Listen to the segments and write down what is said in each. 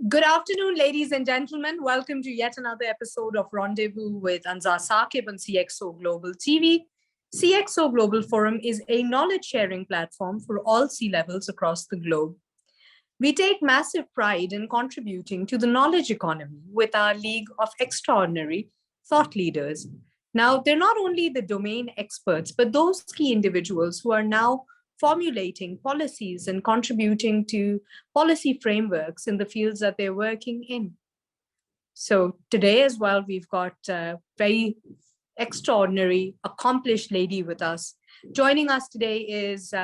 Good afternoon, ladies and gentlemen. Welcome to yet another episode of Rendezvous with Anza Saqib on CxO Global TV. CxO Global Forum is a knowledge-sharing platform for all C-levels across the globe. We take massive pride in contributing to the knowledge economy with our league of extraordinary thought leaders. Now, they're not only the domain experts, but those key individuals who are now formulating policies and contributing to policy frameworks in the fields that they're working in. So today as well, we've got a very extraordinary, accomplished lady with us. Joining us today is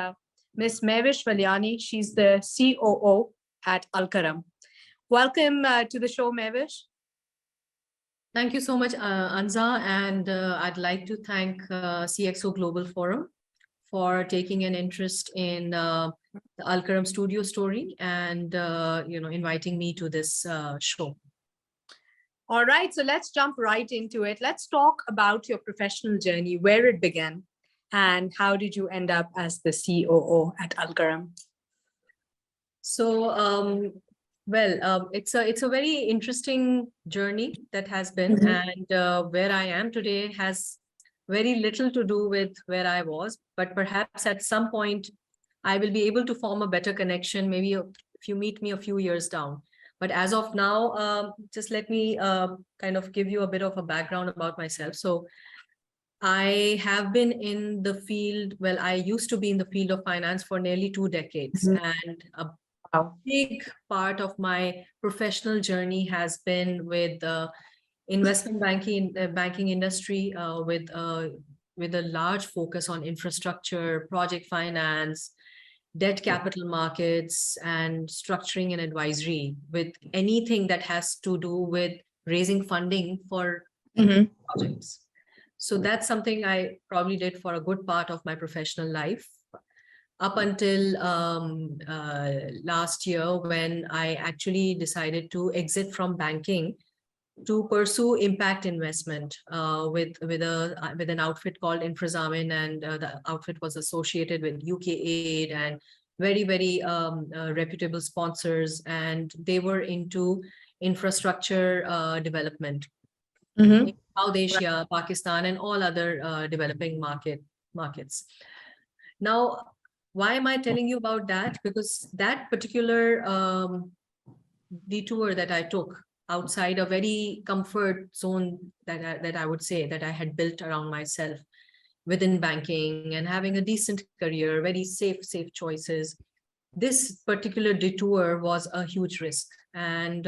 Ms. Mehvish Waliany. She's the COO at Alkaram. Welcome to the show, Mehvish. Thank you so much, Anza, and I'd like to thank CxO Global Forum for taking an interest in the Alkaram studio story and inviting me to this show. All right, so let's jump right into it. Let's talk about your professional journey, where it began, and how did you end up as the COO at Alkaram? So, it's a very interesting journey that has been, and where I am today has very little to do with where I was, but perhaps at some point I will be able to form a better connection, maybe if you meet me a few years down. But as of now, just let me kind of give you a bit of a background about myself. So I have been in the field, I used to be in the field of finance for nearly 2 decades. And a big part of my professional journey has been with investment banking industry with a large focus on infrastructure, project finance, debt capital markets, and structuring and advisory, with anything that has to do with raising funding for projects. So that's something I probably did for a good part of my professional life, up until last year, when I actually decided to exit from banking to pursue impact investment with an outfit called Infrazamin, and the outfit was associated with UK Aid and very reputable sponsors, and they were into infrastructure development in South Asia, Pakistan, and all other developing markets. Now, why am I telling you about that? Because that particular detour that I took outside a very comfort zone that I would say that I had built around myself within banking and having a decent career, very safe choices. This particular detour was a huge risk, and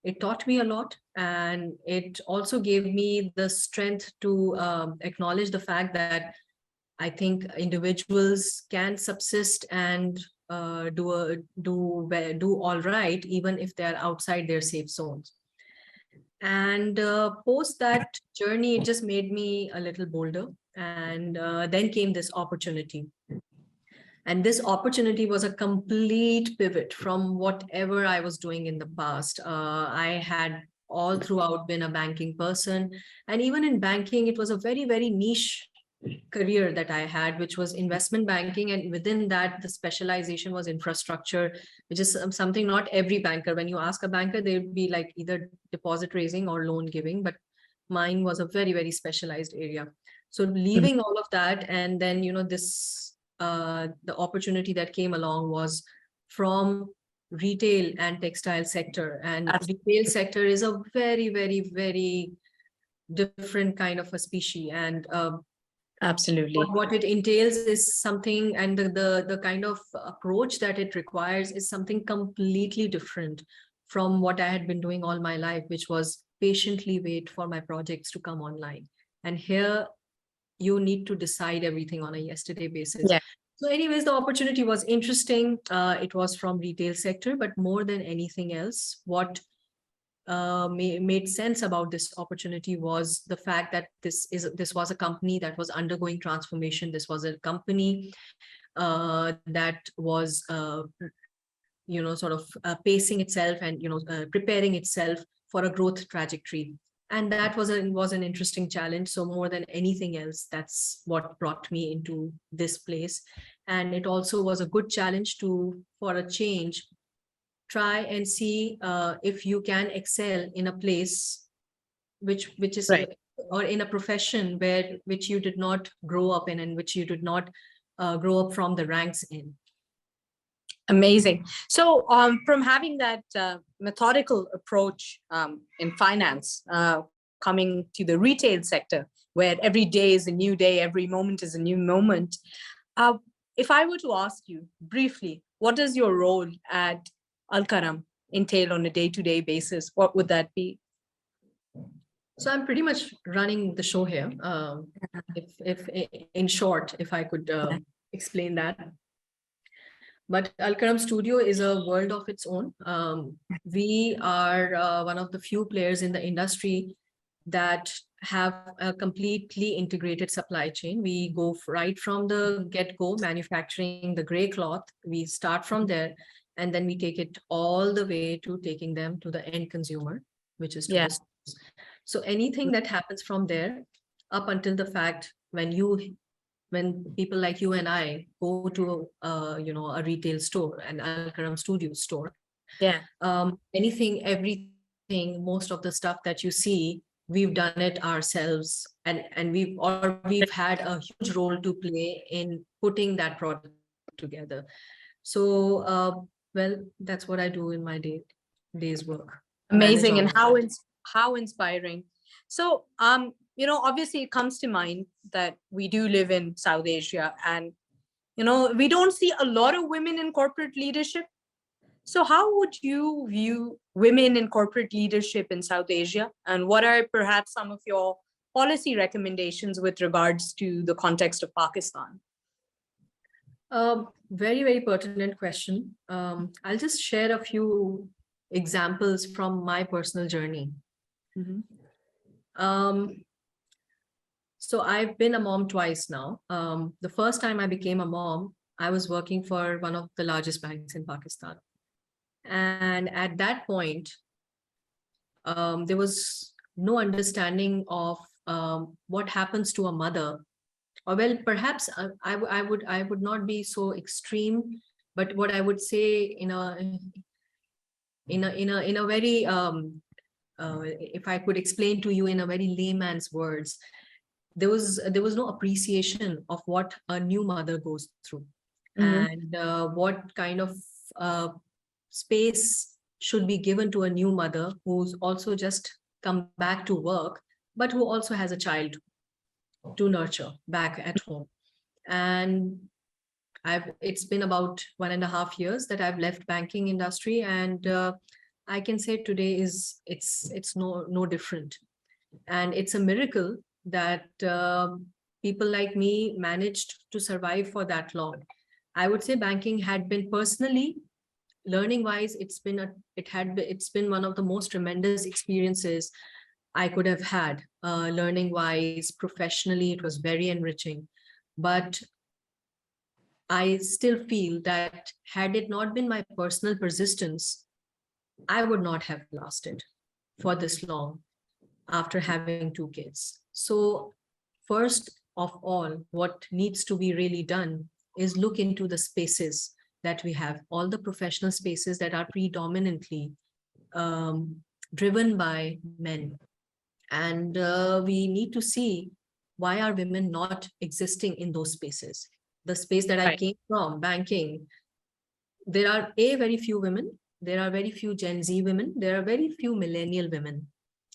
it taught me a lot. And it also gave me the strength to acknowledge the fact that I think individuals can subsist and do all right, even if they're outside their safe zones. And post that journey, it just made me a little bolder. And then came this opportunity. And this opportunity was a complete pivot from whatever I was doing in the past. I had all throughout been a banking person. And even in banking, it was a very niche career that I had, which was investment banking. And within that, the specialization was infrastructure, which is something not every banker, when you ask a banker, they'd be like either deposit raising or loan giving, but mine was a very specialized area. So leaving all of that, and then, this, the opportunity that came along was from retail and textile sector. And retail sector is a very different kind of a species. And absolutely, what it entails is something, and the kind of approach that it requires is something completely different from what I had been doing all my life, which was patiently wait for my projects to come online. And here you need to decide everything on a yesterday basis. Yeah. So anyways, the opportunity was interesting. It was from retail sector, but more than anything else, what made sense about this opportunity was the fact that this was a company that was undergoing transformation. This was a company that was sort of pacing itself and preparing itself for a growth trajectory. And that was an interesting challenge. So more than anything else, that's what brought me into this place. And it also was a good challenge for a change try and see if you can excel in a place which is Right. or in a profession which you did not grow up in and which you did not grow up from the ranks in. Amazing. So from having that methodical approach in finance, coming to the retail sector, where every day is a new day, every moment is a new moment. If I were to ask you briefly, what does your role at Alkaram entail on a day-to-day basis? What would that be? So I'm pretty much running the show here. If in short, if I could explain that. But Alkaram Studio is a world of its own. We are one of the few players in the industry that have a completely integrated supply chain. We go right from the get-go, manufacturing the gray cloth. We start from there, and then we take it all the way to taking them to the end consumer, which is to the stores. So anything that happens from there up until the fact when people like you and I go to a retail store, an Alkaram Studio store, everything, most of the stuff that you see, we've done it ourselves, and we've had a huge role to play in putting that product together. So well, that's what I do in my day's work. Amazing. And how inspiring. So obviously it comes to mind that we do live in South Asia, and we don't see a lot of women in corporate leadership. So how would you view women in corporate leadership in South Asia? And what are perhaps some of your policy recommendations with regards to the context of Pakistan? Very, very pertinent question. I'll just share a few examples from my personal journey. So I've been a mom twice now. The first time I became a mom, I was working for one of the largest banks in Pakistan. And at that point, there was no understanding of what happens to a mother. Or well, perhaps I would not be so extreme, but what I would say in a very if I could explain to you in a very layman's words, there was no appreciation of what a new mother goes through, and what kind of space should be given to a new mother who's also just come back to work, but who also has a child to nurture back at home. And it's been about 1.5 years that I've left banking industry, and I can say today it's no different. And it's a miracle that people like me managed to survive for that long. I would say banking had been, personally, learning wise, it's been one of the most tremendous experiences I could have had. Learning wise, professionally, it was very enriching. But I still feel that had it not been my personal persistence, I would not have lasted for this long after having 2 kids. So first of all, what needs to be really done is look into the spaces that we have, all the professional spaces that are predominantly driven by men. And we need to see, why are women not existing in those spaces? The space that I came from, banking, there are very few women. There are very few Gen Z women. There are very few millennial women.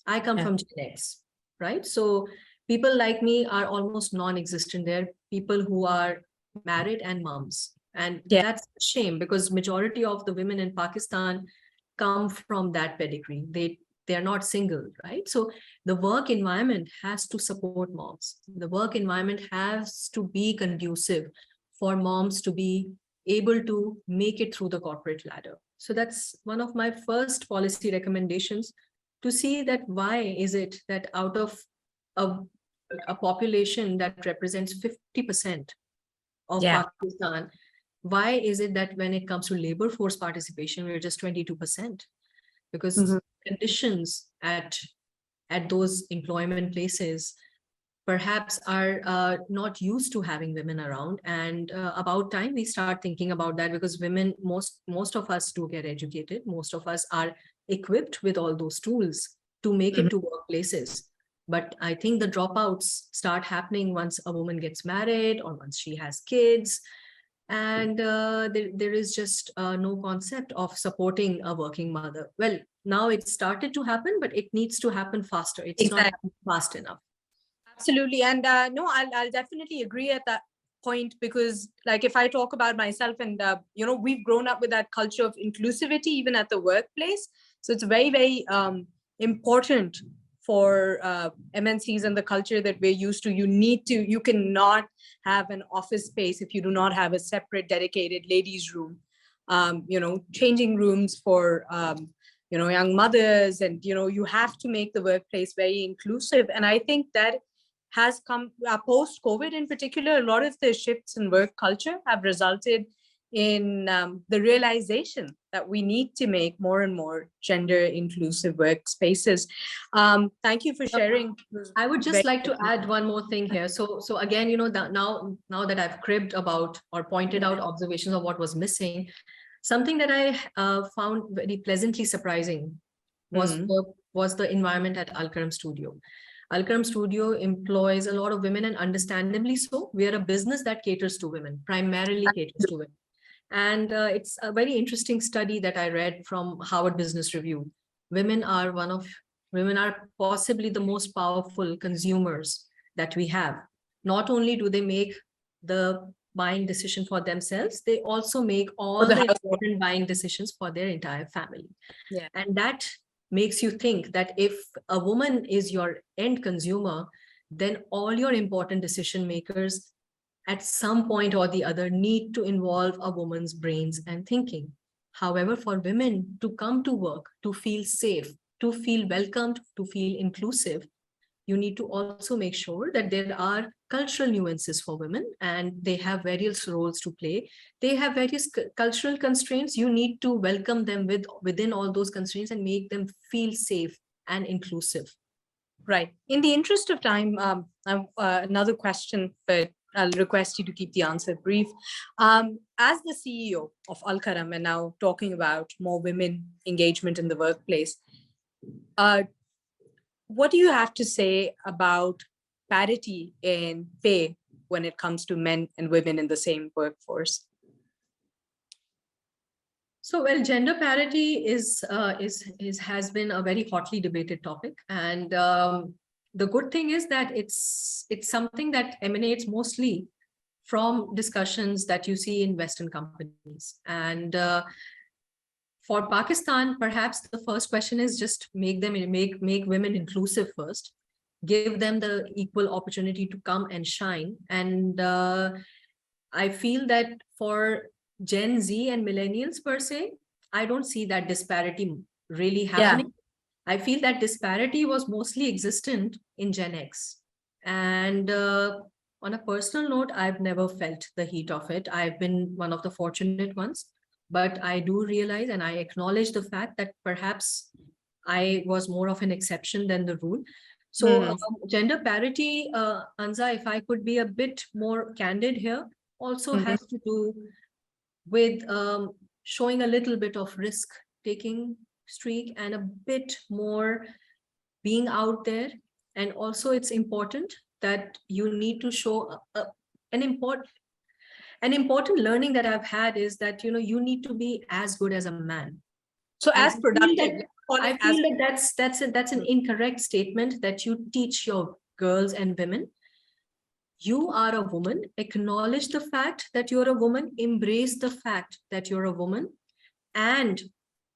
I come from Gen X, right? So people like me are almost non-existent there. People who are married and moms. And that's a shame, because majority of the women in Pakistan come from that pedigree. They are not single, right? So the work environment has to support moms. The work environment has to be conducive for moms to be able to make it through the corporate ladder. So that's one of my first policy recommendations, to see that why is it that out of a population that represents 50% of Pakistan, why is it that when it comes to labor force participation, we're just 22%? Because conditions at those employment places perhaps are not used to having women around. And about time we start thinking about that, because women, most of us do get educated. Most of us are equipped with all those tools to make it to workplaces. But I think the dropouts start happening once a woman gets married or once she has kids. And there is just no concept of supporting a working mother. Well, now it started to happen, but it needs to happen faster. It's not Exactly. happening fast enough. Absolutely. And no, I'll definitely agree at that point, because like if I talk about myself, and we've grown up with that culture of inclusivity even at the workplace. So it's very, very important for MNCs and the culture that we're used to. You cannot have an office space if you do not have a separate dedicated ladies room, changing rooms for young mothers, and you have to make the workplace very inclusive. And I think that has come post COVID in particular. A lot of the shifts in work culture have resulted in the realization that we need to make more and more gender inclusive workspaces. Thank you for sharing. I would just like to add one more thing here. So again, now that I've cribbed about or pointed out observations of what was missing, something that I found very pleasantly surprising was the environment at Alkaram Studio. Alkaram Studio employs a lot of women, and understandably so. We are a business that caters to women, primarily caters to women. And it's a very interesting study that I read from Harvard Business Review. Women are possibly the most powerful consumers that we have. Not only do they make the buying decision for themselves, they also make all the important buying decisions for their entire family. Yeah. And that makes you think that if a woman is your end consumer, then all your important decision makers at some point or the other need to involve a woman's brains and thinking. However, for women to come to work, to feel safe, to feel welcomed, to feel inclusive, you need to also make sure that there are cultural nuances for women, and they have various roles to play. They have various cultural constraints. You need to welcome them within all those constraints and make them feel safe and inclusive. Right. In the interest of time, another question, but I'll request you to keep the answer brief. As the CEO of Alkaram, and now talking about more women engagement in the workplace, what do you have to say about parity in pay when it comes to men and women in the same workforce? So, well, gender parity has been a very hotly debated topic, and the good thing is that it's something that emanates mostly from discussions that you see in Western companies. And for Pakistan, perhaps the first question is just make women inclusive first, give them the equal opportunity to come and shine. And I feel that for Gen Z and millennials per se, I don't see that disparity really happening. Yeah. I feel that disparity was mostly existent in Gen X. And on a personal note, I've never felt the heat of it. I've been one of the fortunate ones. But I do realize, and I acknowledge the fact that perhaps I was more of an exception than the rule. So gender parity, Anza, if I could be a bit more candid here, also has to do with showing a little bit of risk-taking streak and a bit more being out there. And also it's important that you need to show an important learning that I've had is that, you need to be as good as a man. So as productive. I feel that that's an incorrect statement that you teach your girls and women. You are a woman, acknowledge the fact that you're a woman, embrace the fact that you're a woman, and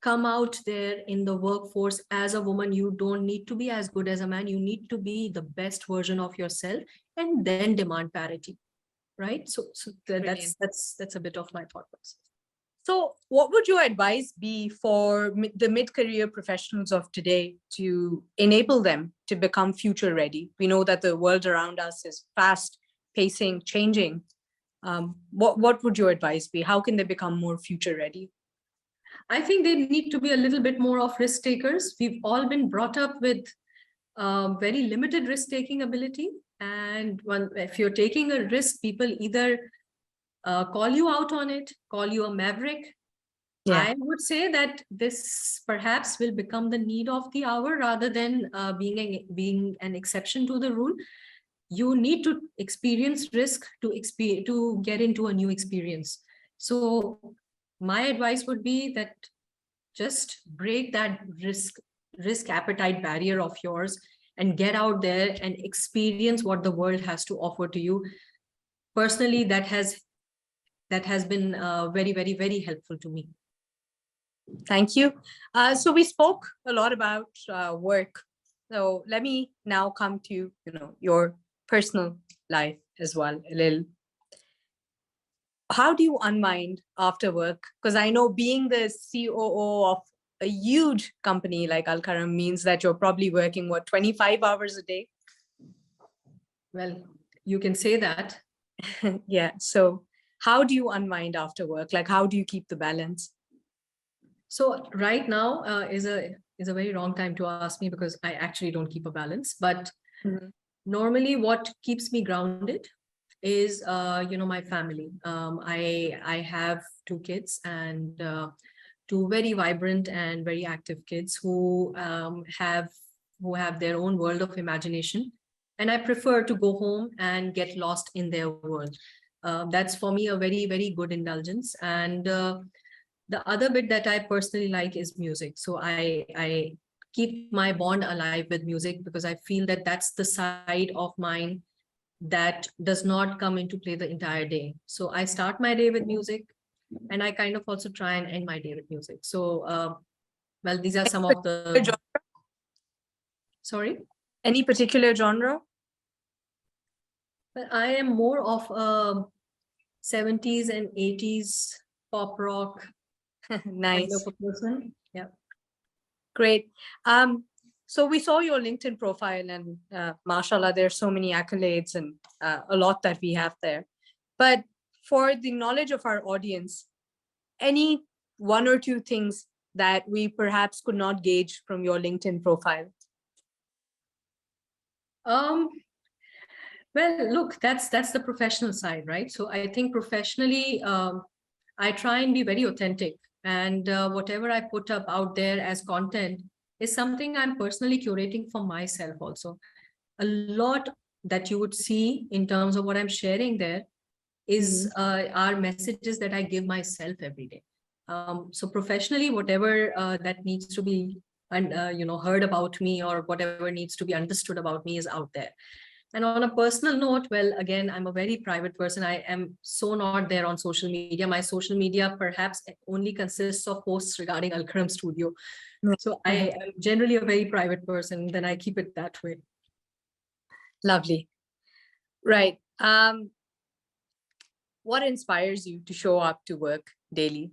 come out there in the workforce as a woman. You don't need to be as good as a man. You need to be the best version of yourself and then demand parity. Right? So that's a bit of my thought process. So what would your advice be for the mid-career professionals of today to enable them to become future ready? We know that the world around us is fast pacing, changing. What would your advice be? How can they become more future ready? I think they need to be a little bit more of risk takers. We've all been brought up with very limited risk-taking ability. And if you're taking a risk, people either call you out on it, call you a maverick. Yeah. I would say that this perhaps will become the need of the hour rather than being an exception to the rule. You need to experience risk to get into a new experience. So my advice would be that just break that risk appetite barrier of yours and get out there and experience what the world has to offer to you. Personally, that has been very, very, very helpful to me. Thank you. So we spoke a lot about work. So let me now come to your personal life as well a little. How do you unwind after work? Because I know being the COO of a huge company like Alkaram means that you're probably working 25 hours a day. Well, you can say that. Yeah. So how do you unwind after work? Like, how do you keep the balance? So right now is a very wrong time to ask me because I actually don't keep a balance. But normally, what keeps me grounded is my family. I have 2 kids and 2 very vibrant and very active kids who have their own world of imagination, and I prefer to go home and get lost in their world. That's for me a very, very good indulgence. And the other bit that I personally like is music. So I keep my bond alive with music because I feel that that's the side of mine that does not come into play the entire day. So I start my day with music, and I kind of also try and end my day with music. So, well, these are some of the... Sorry? Any particular genre? Well, I am more of a 70s and 80s pop rock Nice. kind of a person. Yeah. Great. So we saw your LinkedIn profile and mashallah, there's so many accolades and a lot that we have there. But for the knowledge of our audience, any 1 or 2 things that we perhaps could not gauge from your LinkedIn profile? Well, look, that's the professional side, right? So I think professionally, I try and be very authentic, and whatever I put up out there as content is something I'm personally curating for myself also. A lot that you would see in terms of what I'm sharing there is are messages that I give myself every day. So professionally, whatever that needs to be heard about me, or whatever needs to be understood about me is out there. And on a personal note, well, again, I'm a very private person. I am so not there on social media. My social media perhaps only consists of posts regarding Alkaram Studio. So I am generally a very private person, then I keep it that way. Lovely. Right. What inspires you to show up to work daily?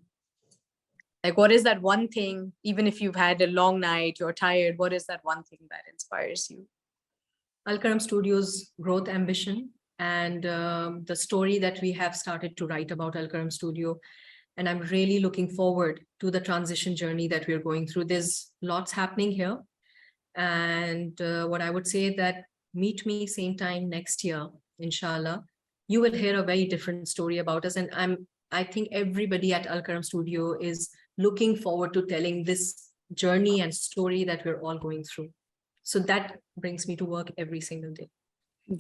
Like, what is that one thing, even if you've had a long night, you're tired, what is that one thing that inspires you? Alkaram Studio's growth ambition and the story that we have started to write about Alkaram Studio. And I'm really looking forward to the transition journey that we're going through. There's lots happening here. And what I would say that meet me same time next year, inshallah, you will hear a very different story about us. And I think everybody at Alkaram Studio is looking forward to telling this journey and story that we're all going through. So that brings me to work every single day.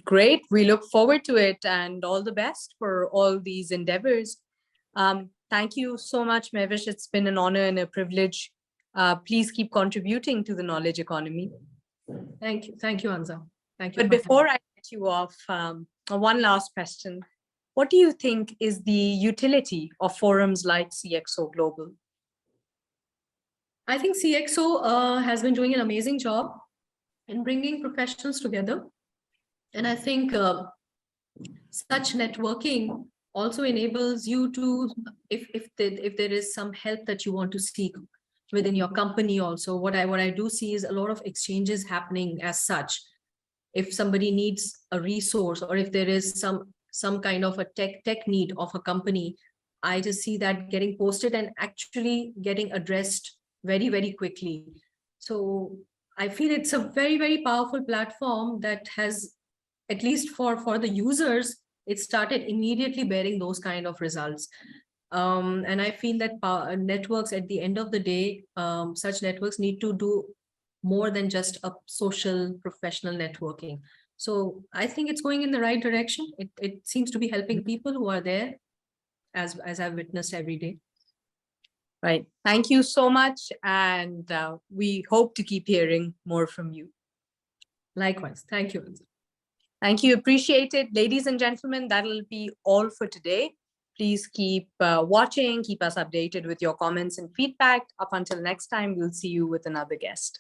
Great. We look forward to it, and all the best for all these endeavors. Thank you so much, Mehvish. It's been an honor and a privilege. Please keep contributing to the knowledge economy. Thank you. Thank you, Anza. Thank you. But before I get you off, one last question. What do you think is the utility of forums like CxO Global? I think CxO has been doing an amazing job in bringing professionals together. And I think such networking also enables you to, if there is some help that you want to seek within your company also, what I do see is a lot of exchanges happening as such. If somebody needs a resource, or if there is some kind of a tech need of a company, I just see that getting posted and actually getting addressed very, very quickly. So I feel it's a very, very powerful platform that has at least for the users, it started immediately bearing those kind of results. And I feel that networks, at the end of the day, such networks need to do more than just a social professional networking. So I think it's going in the right direction. It seems to be helping people who are there, as I've witnessed every day. Right. Thank you so much. And we hope to keep hearing more from you. Likewise. Thank you. Thank you. Appreciate it. Ladies and gentlemen, that'll be all for today. Please keep watching, keep us updated with your comments and feedback. Up until next time, we'll see you with another guest.